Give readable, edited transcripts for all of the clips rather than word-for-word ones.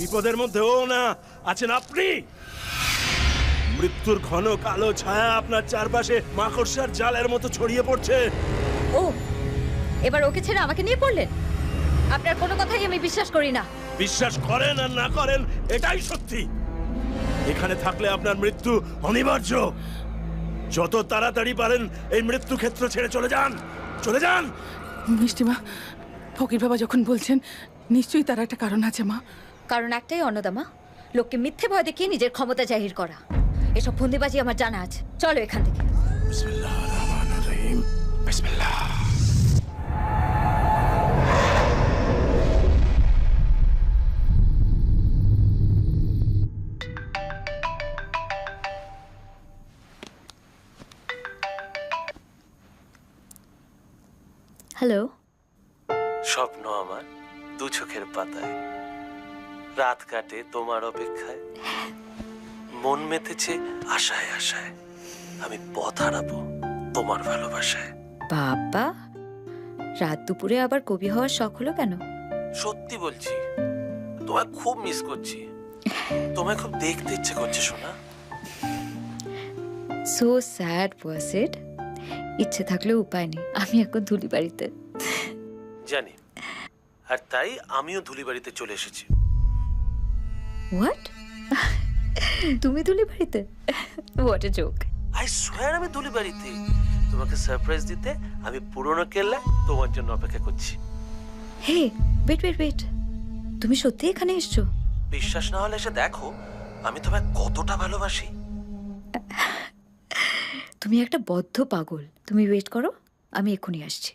বিপদের মধ্যে ও না, আছেন আপনি। মৃত্যুর ঘন কালো ছায়া আপনার চারপাশে মাকড়সার জালের মতো ছড়িয়ে পড়ছে। ও, এবার ওকে ছেড়ে আমাকে নিয়ে পড়লেন? আপনার কোনো কথাই আমি বিশ্বাস করি না। বিশ্বাস করেন আর না করেন, এটাই সত্যি। এখানে থাকলে আপনার মৃত্যু অনিবার্য। যত তাড়াতাড়ি পারেন এই মৃত্যু ক্ষেত্র ছেড়ে চলে যান, চলে যান। মিষ্টিমা, ফকির বাবা যখন বলছেন নিশ্চয়ই তার একটা কারণ আছে মা। কারণ একটাই অন্নদামা, লোককে মিথ্যে ভয় দেখিয়ে নিজের ক্ষমতা জাহির করা। এসব ফন্দিবাজি আমার জানা আছে। চলো এখান থেকে। বিসমিল্লাহির রহমানির রহিম। বিসমিল্লাহ। হ্যালো। স্বপ্ন আমার দু চোখের পাতায়, রাত কাটে তোমার অপেক্ষায়, মন মেতেছে আশায় আশায়, আমি পথ হারাবো তোমার ভালোবাসায়। বাবা, রাত দুপুরে আবার কবি হওয়ার শখ হলো কেন? সত্যি বলছি, তোমায় খুব মিস করছি, তোমায় খুব দেখতে ইচ্ছে করছে শোনা। সো স্যাড ওয়াজ ইট। ইচ্ছে থাকলেও উপায় নেই, আমি এখন ধুলি বাড়িতে। জানি, আর তাই আমিও ধুলি বাড়িতে চলে এসেছি। হোয়াট? তুমি ধুলি বাড়িতে? What a joke. I swear আমি ধুলি বাড়িতে। তোমাকে সারপ্রাইজ দিতে আমি পুরনো কেল্লায় তোমার জন্য অপেক্ষা করছি। হে, ওয়েট ওয়েট ওয়েট, তুমি সত্যি এখানে এসছো? বিশ্বাস না হলে এসে দেখো আমি তোমায় কতটা ভালোবাসি। তুমি একটা বদ্ধ পাগল। তুমি ওয়েট করো, আমি এক্ষুনি আসছি।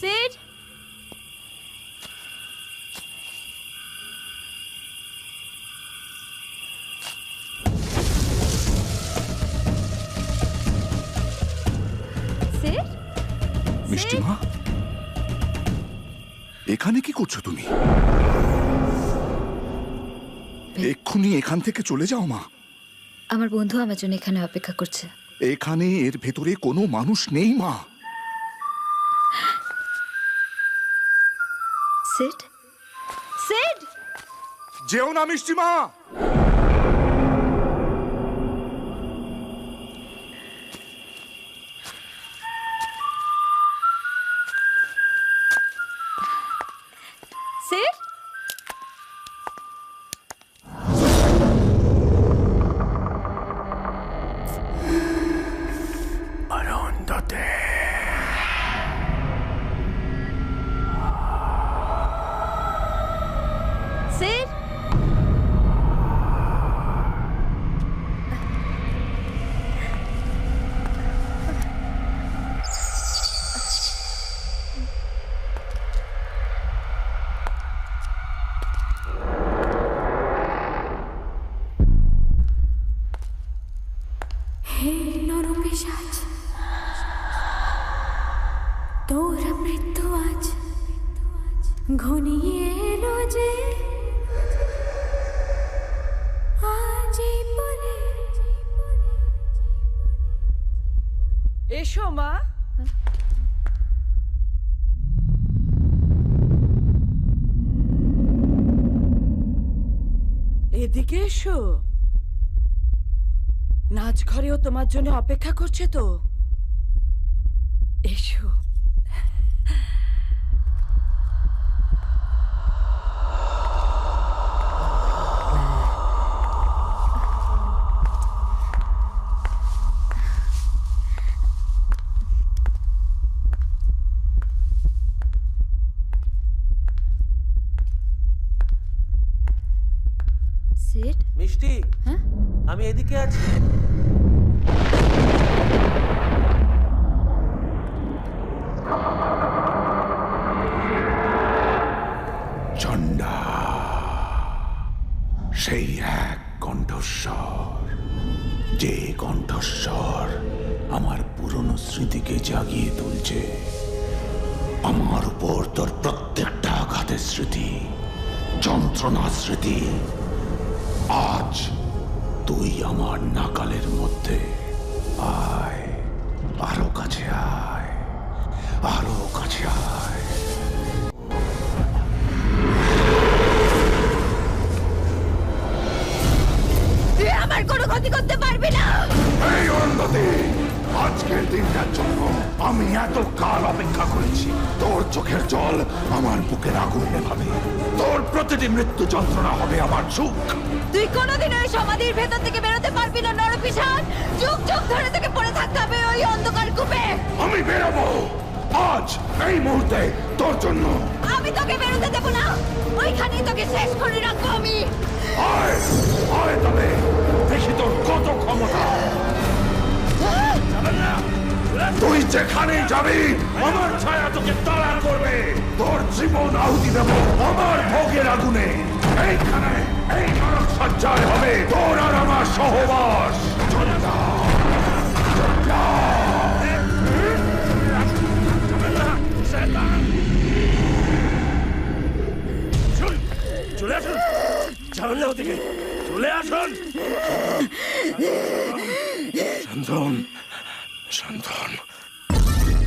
সিড, সিড, মিষ্টিমা, এখানে কি করছো তুমি? এক্ষুনি এখান থেকে চলে যাও মা। আমার বন্ধু আমার জন্য এখানে অপেক্ষা করছে। এখানে এর ভেতরে কোনো মানুষ নেই মা। সিড, সিড, যেও না মিষ্টিমা। সিড। অরুন্ধতে। সিড, হে নরপিশাচ, তোর মৃত্যু আজ ঘনিয়ে এলো যে, আজ এই পরে। এসো মা। এদিকে এসো। নাচ ঘরেও তোমার জন্য অপেক্ষা করছে তো। এসো। সেট মিষ্টি হ্যাঁ আমি এদিকে আছি। চণ্ডা, সেই এক কণ্ঠস্বর, যে কণ্ঠস্বর আমার পুরনো স্মৃতিকে জাগিয়ে তুলছে। আমার উপর তোর প্রত্যেকটা আঘাতের স্মৃতি, যন্ত্রণার স্মৃতি। আজ তুই আমার নাকালের মধ্যে। আয়, আরো কাছে আয়, আরো কাছে আয়। তুই আমার কোনো ক্ষতি করতে পারবি না। এই অরুন্ধতী, আজকের দিনটার জন্য আমি এত কাল অপেক্ষা করেছি। তোর চোখের জল আমার বুকের আগুন নেভাবে, তোর প্রতিটি মৃত্যু যন্ত্রণা হবে আমার সুখ। তুই কোনোদিন ওই সমাধির ভেতর থেকে বেরোতে পারবি না নরপিশাচ। যুগ যুগ ধরে থেকে পড়ে থাকতে হবে ওই অন্ধকার কূপে। আমি বেরোবো আজ, এই মুহূর্তে, তোর জন্য। আমি তোকে বেরোতে দেবো না, ওইখানেই তোকে শেষ করে রাখবো আমি। আয়, আয় তবে দেখি তোর কত ক্ষমতা। তুই যেখানেই যাবি আমার ছায়া তোকে তাড়া করবে। তোর জীবন আহুতি দেব আমার ভোগের আগুনে। এইখানে এই নরক সজ্জায় হবে তোর আর আমার সহবাস। চণ্ডা, চণ্ডা। চলে আসুন, যাবেন না ওদিকে, চলে আসুন। শান্তন, শান্তন।